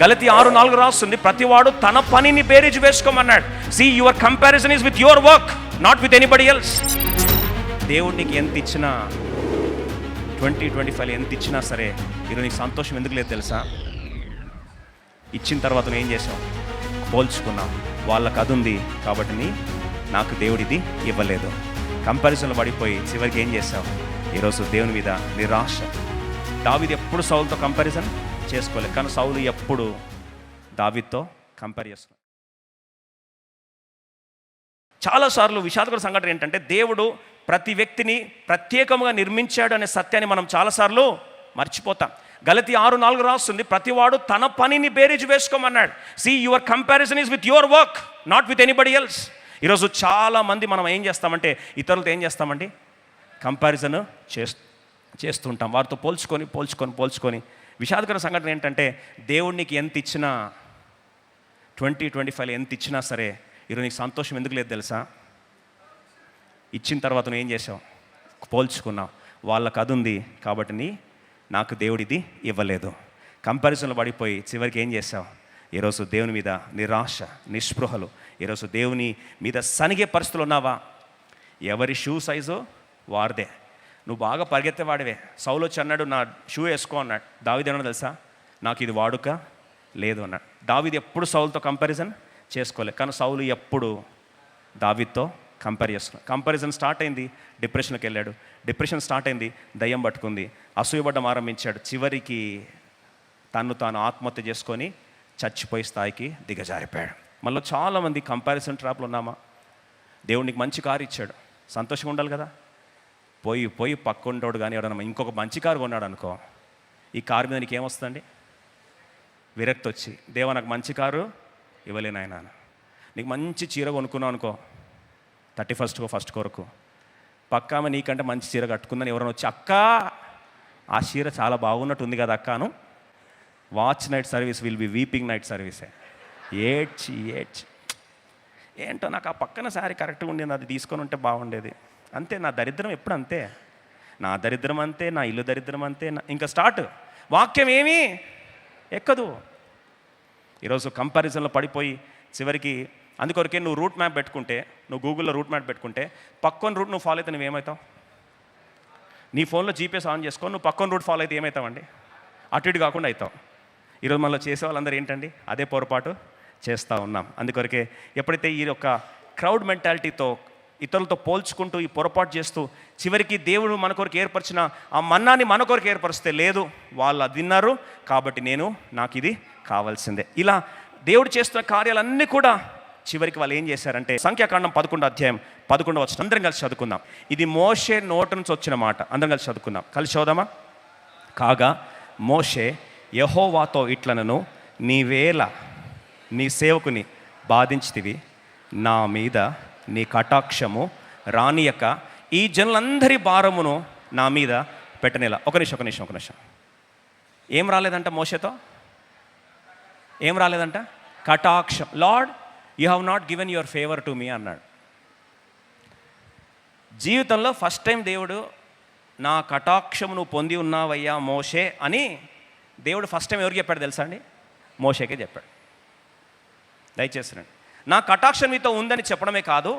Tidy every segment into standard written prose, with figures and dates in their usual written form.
గలతీ 6:4 రాస్తుంది, ప్రతివాడు తన పనిని బేరీజు వేసుకోమన్నాడు. See your comparison is with your work, not with anybody else. దేవుడు నీకు ఎంత ఇచ్చినా 2025 ఎంత ఇచ్చినా సరే ఈరోజు నీకు సంతోషం ఎందుకు లేదు తెలుసా? ఇచ్చిన తర్వాత నువ్వు ఏం చేసావు? పోల్చుకున్నావు. వాళ్ళకి అది ఉంది కాబట్టి నాకు దేవుడు ఇది ఇవ్వలేదు. కంపారిజన్లో పడిపోయి చివరికి ఏం చేసావు? ఈరోజు దేవుని మీద నిరాశ. దావీదు ఎప్పుడు సౌలుతో కంపారిజన్ చేసుకోలేదు, కానీ సౌలు ఎప్పుడు దావీదుతో కంపేర్ చేస్తున్నాడు. చాలాసార్లు విషాదకర సంఘటన ఏంటంటే, దేవుడు ప్రతి వ్యక్తిని ప్రత్యేకంగా నిర్మించాడు అనే సత్యాన్ని మనం చాలాసార్లు మర్చిపోతాం. గలతీ 6:4 రాస్తుంది, ప్రతివాడు తన పనిని బేరీజు వేసుకోమన్నాడు. See your comparison is with your work, not with anybody else. ఈరోజు చాలామంది మనం ఏం చేస్తామంటే, ఇతరులతో ఏం చేస్తామండి? కంపారిజన్ చేస్తుంటాం. వారితో పోల్చుకొని విషాదకర సంఘటన ఏంటంటే, దేవుడు నీకు ఎంత ఇచ్చినా 2025 ఎంత ఇచ్చినా సరే ఈరోజు నీకు సంతోషం ఎందుకు లేదు తెలుసా? ఇచ్చిన తర్వాత నువ్వు ఏం చేసావు? పోల్చుకున్నావు. వాళ్ళకి అది ఉంది కాబట్టి నాకు దేవుడు ఇది ఇవ్వలేదు. కంపారిజన్లో పడిపోయి చివరికి ఏం చేసావు? ఈరోజు దేవుని మీద నిరాశ, నిస్పృహలు. ఈరోజు దేవుని మీద సనిగే పరిస్థితులు ఉన్నావా? ఎవరి షూ సైజు వారిదే. నువ్వు బాగా పరిగెత్తేవాడివే. సౌలు వచ్చి అన్నాడు, నా షూ వేసుకో అన్నాడు. దావీదు ఏమన్నా తెలుసా? నాకు ఇది వాడుక లేదు అన్నాడు. దావీదు ఎప్పుడు సౌలుతో కంపారిజన్ చేసుకోలేదు, కానీ సౌలు ఎప్పుడు దావీదుతో కంపేర్ చేస్తున్నాడు. కంపారిజన్ స్టార్ట్ అయింది, డిప్రెషన్కి వెళ్ళాడు. డిప్రెషన్ స్టార్ట్ అయింది, దయ్యం పట్టుకుంది, అసూయపడ్డం ఆరంభించాడు. చివరికి తాను ఆత్మహత్య చేసుకొని చచ్చిపోయే స్థాయికి దిగజారిపోయాడు. మళ్ళీ చాలామంది కంపారిజన్ ట్రాప్లు ఉన్నామా? దేవుడికి మంచి కారు ఇచ్చాడు, సంతోషంగా ఉండాలి కదా. పోయి పక్కుండోడు కానీ ఎవడన్నా ఇంకొక మంచి కారు కొన్నాడు అనుకో, ఈ కారు మీద నీకు ఏమొస్తుందండి? విరక్తి వచ్చి, దేవా నాకు మంచి కారు ఇవ్వలేను ఆయన. నీకు మంచి చీర కొనుక్కున్నావు అనుకో, 31st ఫస్ట్ కొరకు, పక్కామ నీకంటే మంచి చీర కట్టుకుందని ఎవరైనా వచ్చి, అక్క ఆ చీర చాలా బాగున్నట్టు ఉంది కదా అక్కను, watch night service will be weeping night సర్వీసే. ఏడ్చి ఏంటో నాకు ఆ పక్కన శారీ కరెక్ట్గా ఉండేది, అది తీసుకొని ఉంటే బాగుండేది. అంతే, నా దరిద్రం ఎప్పుడు అంతే. నా దరిద్రం అంతే, నా ఇల్లు దరిద్రం అంతే. ఇంకా స్టార్ట్. వాక్యం ఏమీ ఎక్కదు. ఈరోజు కంపారిజన్లో పడిపోయి చివరికి అందుకొరకే నువ్వు రూట్ మ్యాప్ పెట్టుకుంటే, నువ్వు గూగుల్లో రూట్ మ్యాప్ పెట్టుకుంటే పక్కన రూట్ నువ్వు ఫాలో అయితే నువ్వేమవుతావు? నీ ఫోన్లో జీపీఎస్ ఆన్ చేసుకో, నువ్వు పక్కన రూట్ ఫాలో అయితే ఏమవుతావండి? అటు ఇటు కాకుండా అవుతావు. ఈరోజు మనలో చేసే వాళ్ళందరూ ఏంటండి? అదే పొరపాటు చేస్తూ ఉన్నాం. అందుకొరకే ఎప్పుడైతే ఈ యొక్క క్రౌడ్ మెంటాలిటీతో ఇతరులతో పోల్చుకుంటూ ఈ పొరపాటు చేస్తూ చివరికి దేవుడు మన కొరకు ఏర్పరిచిన ఆ మన్నాన్ని మన కొరకు ఏర్పరిస్తే, లేదు వాళ్ళు అది విన్నారు కాబట్టి నాకు ఇది కావాల్సిందే. ఇలా దేవుడు చేస్తున్న కార్యాలన్నీ కూడా చివరికి వాళ్ళు ఏం చేశారంటే, సంఖ్యాకాండం 11:11 అందరం కలిసి చదువుకుందాం. ఇది మోషే నోటి నుంచి వచ్చిన మాట. అందరం కలిసి చదువుకుందాం. కలిసి చదువుదామా? కాగా మోషే యెహోవాతో ఇట్లనను, నీవేళ నీ సేవకుని బాధించితివి, నా మీద నీ కటాక్షము రానియక ఈ జనులందరి భారమును నా మీద పెట్టనేలా. ఒక నిమిషం. ఏం రాలేదంట మోషేతో? ఏం రాలేదంట? కటాక్షం. Lord, you have not given your favour to me అన్నాడు. జీవితంలో ఫస్ట్ టైం దేవుడు నా కటాక్షము నువ్వు పొంది ఉన్నావయ్యా మోషే అని దేవుడు ఫస్ట్ టైం ఎవరికి చెప్పాడు తెలుసా అండి? మోషేకే చెప్పాడు. దయచేసి రండి. నా కటాక్షం మీతో ఉందని చెప్పడమే కాదు,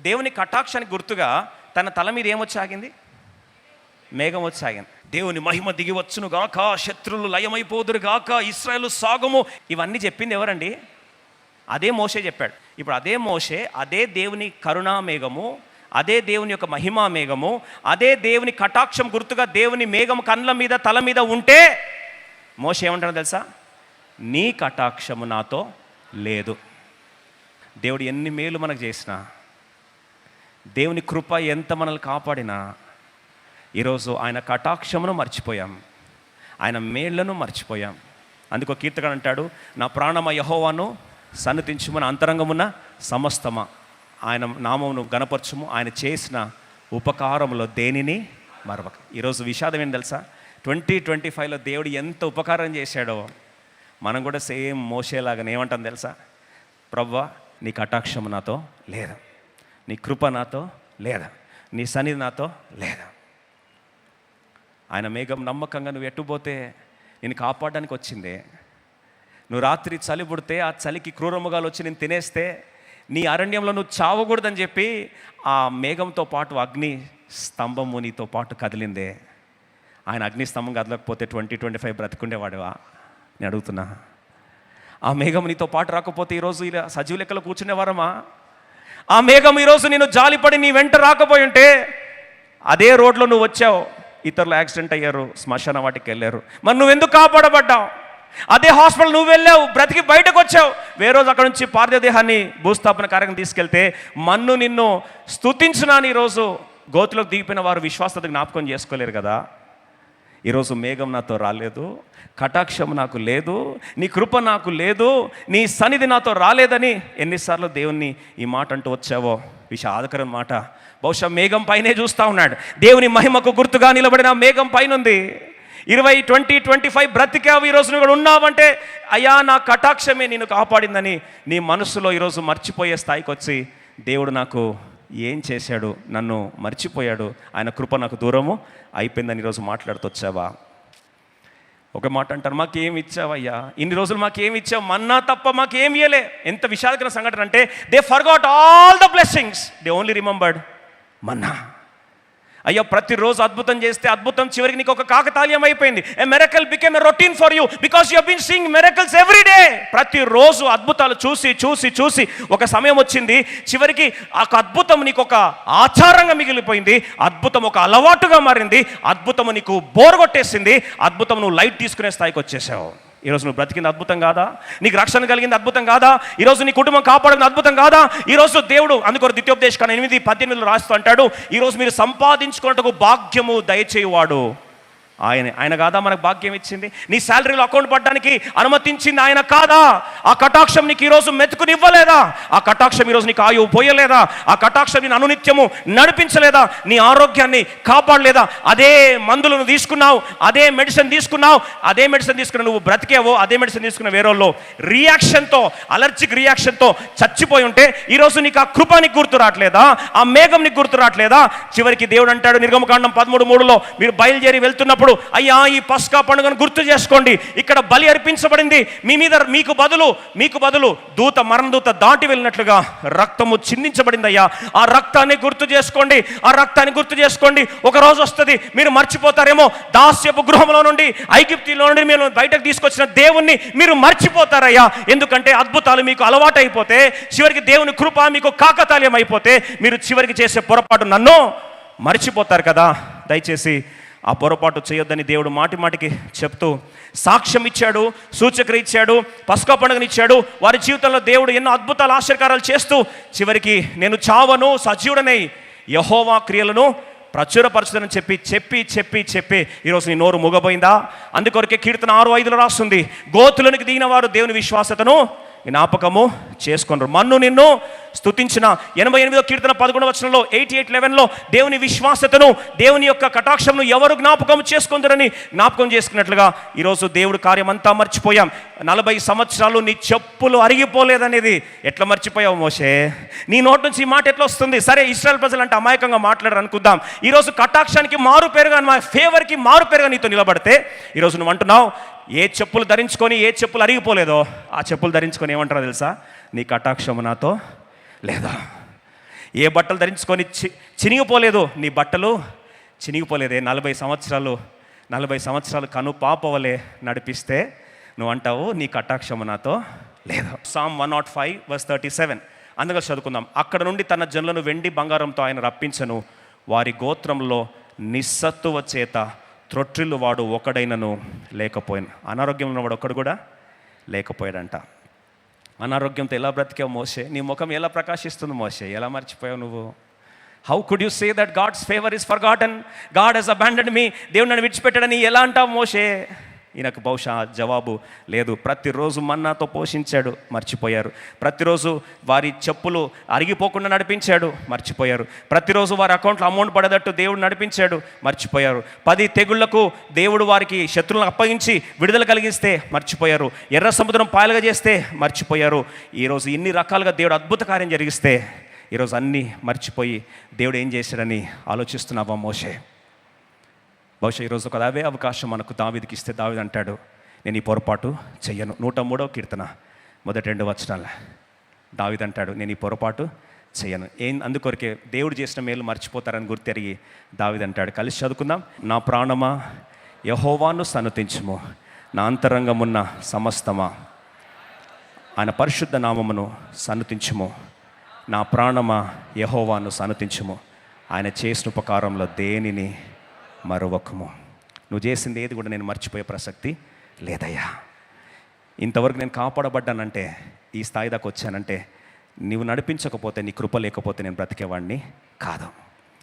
దేవుని కటాక్షానికి గుర్తుగా తన తల మీద ఏమొచ్చాగింది? మేఘం వచ్చాగింది. దేవుని మహిమ దిగి వచ్చును గాక, శత్రువులు లయమైపోదురు గాక, ఇశ్రాయేలు సాగుము. ఇవన్నీ చెప్పింది ఎవరండి? అదే మోషే చెప్పాడు. ఇప్పుడు అదే మోషే, అదే దేవుని కరుణా మేఘము, అదే దేవుని యొక్క మహిమా మేఘము, అదే దేవుని కటాక్షం గుర్తుగా దేవుని మేఘం కళ్ళ మీద తల మీద ఉంటే మోషే ఏమంటాడో తెలుసా? నీ కటాక్షము నాతో లేదు. దేవుడు ఎన్ని మేలు మనకు చేసినా, దేవుని కృప ఎంత మనల్ని కాపాడినా, ఈరోజు ఆయన కటాక్షమును మర్చిపోయాం, ఆయన మేళ్లను మర్చిపోయాం. అందుకో కీర్తకుడు అంటాడు, నా ప్రాణమ యెహోవాను సన్నతించుమని అంతరంగమున్న సమస్తమా ఆయన నామమును గణపరచుము, ఆయన చేసిన ఉపకారములో దేనిని మరవక. ఈరోజు విషాదం ఏంటి తెలుసా? 2025లో దేవుడు ఎంత ఉపకారం చేశాడో మనం కూడా సేమ్ మోషేలాగానే ఏమంటాం తెలుసా? ప్రభువా, నీ కటాక్షము నాతో లేదా, నీ కృప నాతో లేదా, నీ సన్నిధి నాతో లేదా. ఆయన మేఘం నమ్మకంగా నువ్వు ఎట్టుపోతే నేను కాపాడడానికి వచ్చిందే, నువ్వు రాత్రి చలి పుడితే ఆ చలికి క్రూరముగాలు వచ్చి నేను తినేస్తే నీ అరణ్యంలో నువ్వు చావకూడదని చెప్పి ఆ మేఘంతో పాటు అగ్ని స్తంభము నీతో పాటు కదిలిందే. ఆయన అగ్ని స్తంభం కదలకపోతే 2025 బ్రతికుండేవాడువా? నేను అడుగుతున్నా. ఆ మేఘం నీతో పాటు రాకపోతే ఈరోజు ఇలా సజీవ లెక్కలో కూర్చునేవారమా? ఆ మేఘం ఈరోజు నేను జాలిపడి నీ వెంట రాకపోయి ఉంటే అదే రోడ్లో నువ్వు వచ్చావు, ఇతరులు యాక్సిడెంట్ అయ్యారు, శ్మశాన వాటికి వెళ్ళారు, మరి నువ్వెందుకు కాపాడబడ్డావు? అదే హాస్పిటల్ నువ్వు వెళ్ళావు, బ్రతికి బయటకు వచ్చావు, వేరే రోజు అక్కడ నుంచి పార్థివ దేహాన్ని భూస్థాపన కార్యక్రమం తీసుకెళ్తే మన్ను నిన్ను స్తుతించున్నాను. ఈరోజు గోతులోకి దిగిపోయిన వారు విశ్వాసత జ్ఞాపకం చేసుకోలేరు కదా. ఈరోజు మేఘం నాతో రాలేదు, కటాక్షం నాకు లేదు, నీ కృప నాకు లేదు, నీ సన్నిధి నాతో రాలేదని ఎన్నిసార్లు దేవుణ్ణి ఈ మాట అంటూ వచ్చావో. విషాదకరం మాట. బహుశా మేఘం పైనే చూస్తూ ఉన్నాడు. దేవుని మహిమకు గుర్తుగా నిలబడిన మేఘం పైన ఉంది. 2025 బ్రతికావు, ఈరోజు నువ్వు కూడా ఉన్నావంటే అయ్యా నా కటాక్షమే నేను కాపాడిందని నీ మనసులో ఈరోజు మర్చిపోయే స్థాయికి వచ్చి దేవుడు నాకు ఏం చేశాడు, నన్ను మర్చిపోయాడు, ఆయన కృప నాకు దూరము అయిపోయిందని ఈరోజు మాట్లాడుతూ వచ్చావా? ఒక మాట అంటారు, మాకేమి ఇచ్చావయ్యా, ఇన్ని రోజులు మాకేమి ఇచ్చావు, మన్నా తప్ప మాకేం ఇయ్యలే. ఎంత విషాదకర సంఘటన అంటే they forgot all the blessings, they only remembered manna. అయ్యో ప్రతిరోజు అద్భుతం చేస్తే అద్భుతం చివరికి నీకు ఒక కాకతాళీయం అయిపోయింది. A miracle became a routine for you because you have been seeing miracles every day. ప్రతిరోజు అద్భుతాలు చూసి చూసి చూసి ఒక సమయం వచ్చింది, చివరికి ఆ అద్భుతం నీకు ఒక ఆచారంగా మిగిలిపోయింది, అద్భుతం ఒక అలవాటుగా మారింది, అద్భుతం నీకు బోర్ కొట్టేసింది, అద్భుతం నువ్వు లైట్ తీసుకునే స్థాయికి వచ్చేసావు. ఈరోజు నువ్వు బ్రతికింది అద్భుతం కాదా? నీకు రక్షణ కలిగింది అద్భుతం కాదా? ఈరోజు నీ కుటుంబం కాపాడింది అద్భుతం కాదా? ఈరోజు దేవుడు అందుకొర ద్వితీయోపదేశకాండం 8:18 రాస్తూ అంటాడు, ఈరోజు మీరు సంపాదించుకున్నట్టుకు భాగ్యము దయచేయువాడు ఆయన కాదా మనకు భాగ్యం ఇచ్చింది? నీ శాలరీలో అకౌంట్ పడడానికి అనుమతించింది ఆయన కాదా? ఆ కటాక్షం నీకు ఈరోజు మెతుకునివ్వలేదా? ఆ కటాక్షం ఈరోజు నీకు ఆయువు పోయలేదా? ఆ కటాక్షం నేను అనునిత్యము నడిపించలేదా? నీ ఆరోగ్యాన్ని కాపాడలేదా? అదే మందులను తీసుకున్నావు, అదే మెడిసిన్ తీసుకున్నావు, అదే మెడిసిన్ తీసుకున్నావు, నువ్వు బ్రతికేవో అదే మెడిసిన్ తీసుకున్న వేరేలో రియాక్షన్తో, అలర్జిక్ రియాక్షన్తో చచ్చిపోయి ఉంటే ఈరోజు నీకు ఆ కృప నీకు గుర్తు రావట్లేదా? ఆ మేఘం నీకు గుర్తు రావట్లేదా? చివరికి దేవుడు అంటాడు నిర్గమకాండం 13:3 మీరు బయలుదేరి వెళ్తున్నప్పుడు, అయ్యా ఈ పస్కా పండుగను గుర్తు చేసుకోండి, ఇక్కడ బలి అర్పించబడింది, మీ మీద మీకు బదులు మరణదూత దాటి వెళ్ళినట్లుగా రక్తము చిందించబడింది అయ్యా, ఆ రక్తాన్ని గుర్తు చేసుకోండి, ఆ రక్తాన్ని గుర్తు చేసుకోండి. ఒక రోజు వస్తుంది మీరు మర్చిపోతారేమో, దాస్యపు గృహంలో నుండి ఐగుప్తులో నుండి మీరు బయటకు తీసుకొచ్చిన దేవుణ్ణి మీరు మర్చిపోతారయ్యా. ఎందుకంటే అద్భుతాలు మీకు అలవాటు అయిపోతే, చివరికి దేవుని కృప మీకు కాకతాళీయం అయిపోతే మీరు చివరికి చేసే పొరపాటు నన్ను మర్చిపోతారు కదా. దయచేసి ఆ పొరపాటు చేయొద్దని దేవుడు మాటికి చెప్తూ సాక్ష్యం ఇచ్చాడు, సూచక్రియ ఇచ్చాడు, పస్కా పండుగనిచ్చాడు. వారి జీవితంలో దేవుడు ఎన్నో అద్భుతాలు ఆశ్చర్యకారాలు చేస్తూ చివరికి నేను చావను సజీవుడనై యెహోవా క్రియలను ప్రచురపరచుదని చెప్పి ఈరోజు నీ నోరు మూగబోయిందా? అందుకొరకే కీర్తన 6:5 రాస్తుంది, గోతులోనికి దిగిన వారు దేవుని విశ్వాసతను జ్ఞాపకము చేసుకున్నారు. మన్ను నిన్ను స్తుతించిన 88వ కీర్తన 11వ వచనంలో 88:11 దేవుని విశ్వాసతను, దేవుని యొక్క కటాక్షంను ఎవరు జ్ఞాపకం చేసుకుందరని జ్ఞాపకం చేసుకున్నట్లుగా ఈరోజు దేవుడు కార్యం అంతా మర్చిపోయాం. 40 సంవత్సరాలు నీ చెప్పులు అరిగిపోలేదనేది ఎట్లా మర్చిపోయావు మోషే? నీ నోటి నుంచి ఈ మాట ఎట్లా వస్తుంది? సరే ఇశ్రాయేల్ ప్రజలు అంటే అమాయకంగా మాట్లాడారు అనుకుందాం. ఈరోజు కటాక్షానికి మారు పేరుగా, మా ఫేవర్కి మారు పేరుగా నీతో నిలబడితే ఈరోజు నువ్వు అంటున్నావు, ఏ చెప్పులు ధరించుకొని ఏ చెప్పులు అరిగిపోలేదో ఆ చెప్పులు ధరించుకొని ఏమంటారో తెలుసా? నీ కటాక్షము నాతో లేదా. ఏ బట్టలు ధరించుకొని చినిగిపోలేదు, నీ బట్టలు చినిగిపోలేదే. 40 సంవత్సరాలు కను పాపవలే నడిపిస్తే నువ్వు అంటావు నీ కటాక్షము నాతో లేదు. Psalm 105:37 అందులో చదువుకుందాం. అక్కడ నుండి తన జనులను వెండి బంగారంతో ఆయన రప్పించను, వారి గోత్రంలో నిస్సత్తువ చేత త్రొట్టిల్లు వాడు ఒకడైనను లేకపోయాను. అనారోగ్యంలో ఉన్నవాడు ఒక్కడు కూడా లేకపోయాడంట. అనారోగ్యంతో ఎలా బ్రతికావు మోషే? నీ ముఖం ఎలా ప్రకాశిస్తుంది మోషే? ఎలా మర్చిపోయావు నువ్వు? How could you say that God's favour is forgotten, God has abandoned me, దేవుడు నన్ను విడిచిపెట్టాడని ఎలా అంటావు మోషే? ఈయనకు బహుశా జవాబు లేదు. ప్రతిరోజు మన్నాతో పోషించాడు, మర్చిపోయారు. ప్రతిరోజు వారి చెప్పులు అరిగిపోకుండా నడిపించాడు, మర్చిపోయారు. ప్రతిరోజు వారి అకౌంట్లో అమౌంట్ పడేటట్టు దేవుడు నడిపించాడు, మర్చిపోయారు. 10 తెగుళ్లకు దేవుడు వారికి శత్రువులను అప్పగించి విడుదల కలిగిస్తే మర్చిపోయారు. ఎర్ర సముద్రం పాయలుగా చేస్తే మర్చిపోయారు. ఈరోజు ఇన్ని రకాలుగా దేవుడు అద్భుత కార్యం జరిగిస్తే ఈరోజు అన్నీ మర్చిపోయి దేవుడు ఏం చేశాడని ఆలోచిస్తున్నావా మోషే? బహుశా ఈరోజు ఒక అవకాశం మనకు దావీదుకి ఇస్తే దావీదు అంటాడు, నేను ఈ పొరపాటు చెయ్యను. 103వ కీర్తన మొదటి 2 వచనాలు దావీదు అంటాడు, నేను ఈ పొరపాటు చెయ్యను. అందుకొరకే దేవుడు చేసిన మేలు మర్చిపోతారని గుర్తెరిగి దావీదు అంటాడు. కలిసి చదువుకుందాం. నా ప్రాణమా యెహోవాను సన్నుతించుము, నా అంతరంగమున్న సమస్తమా ఆయన పరిశుద్ధ నామమును సన్నుతించుము. నా ప్రాణమా యెహోవాను సన్నుతించుము, ఆయన చేసిన ఉపకారంలో దేనిని మరువకము. నువ్వు చేసింది ఏది కూడా నేను మర్చిపోయే ప్రసక్తి లేదయ్యా. ఇంతవరకు నేను కాపాడబడ్డానంటే, ఈ స్థాయి దాకా వచ్చానంటే, నీవు నడిపించకపోతే, నీ కృప లేకపోతే నేను బ్రతికేవాడిని కాదు.